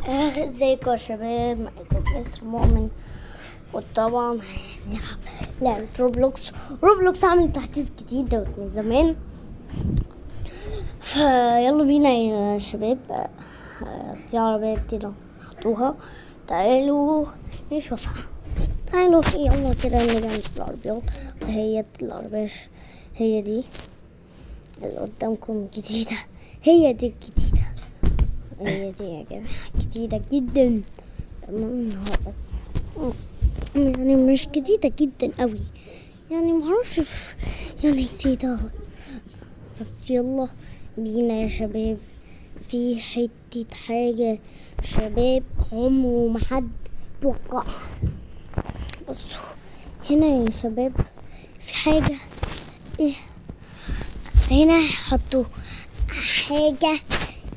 ازيكم يا شباب، معاكم مصر مؤمن. وطبعا هنلعب لعبة روبلوكس عملت تحديث جديد دوت من زمان، فيلا بينا يا شباب. في عربية كتير حطوها، تعالوا نشوفها. تعالوا يلا كده نيجي عند العربيات، وهي العربية هي دي اللي قدامكم جديدة. هي دي الجديدة، هي دي يا جماعة جديدة جدا. تمام، يعني مش جديدة جدا قوي، يعني معرفش يعني جديدة، بس يلا بينا يا شباب. في حتة حاجة شباب عمره ما حد توقعها. بصوا هنا يا شباب، في حاجة ايه هنا، حطوا حاجة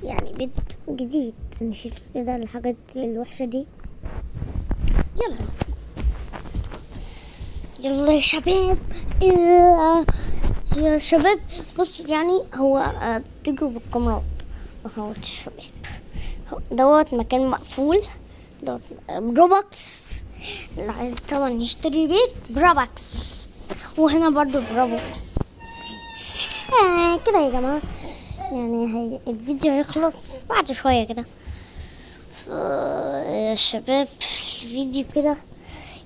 يعني بيت جديد. نشيل كده الحاجات الوحشة دي. يلا يا شباب. يا شباب بصوا، يعني هو تيجوا بالكاميرات اهو يا شباب. دوت مكان مقفول، دوت بروبكس. اللي عايز طبعا يشتري بيت بروبكس، وهنا برضو بروبكس. كده يا جماعة، يعني هي الفيديو هيخلص بعد شوية كده. يا شباب الفيديو كده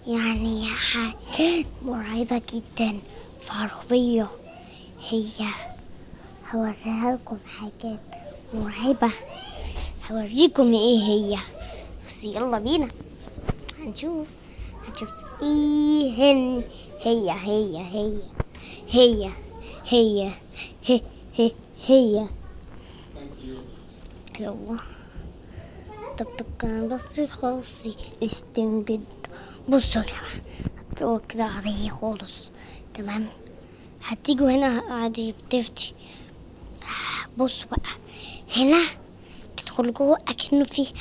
يعني حاجات مرعبة جدا في عربية. هوريها لكم حاجات مرعبة، هوريكم ايه هي. بس يلا بينا هنشوف ايه هي هي هي هي يلا طب كان بس خاصي استنجد. بصوا يا جماعة، هتروح كده عادية خالص. تمام، هتيجوا هنا عادي بتفتي. بصوا بقى هنا، تدخل جوه اكنه في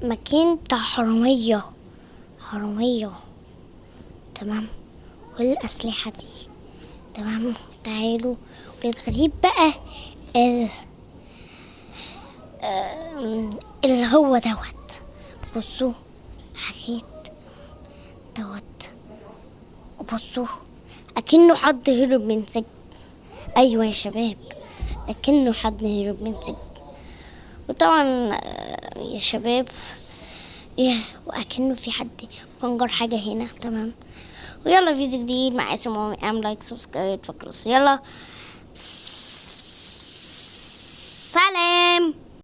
مكان بتاع حرامية. تمام، والاسلحة دي. تمام، تعالوا. والغريب بقى اللي هو دوت. بصوا حاجات دوت، بصوا اكنه حد هرب من سجن. ايوه يا شباب، اكنه حد هرب من سجن. وطبعا يا شباب واكنه في حد فنجر حاجه هنا. تمام، ويلا فيديو جديد مع اسم اعمل لايك سبسكرايب فكرس. يلا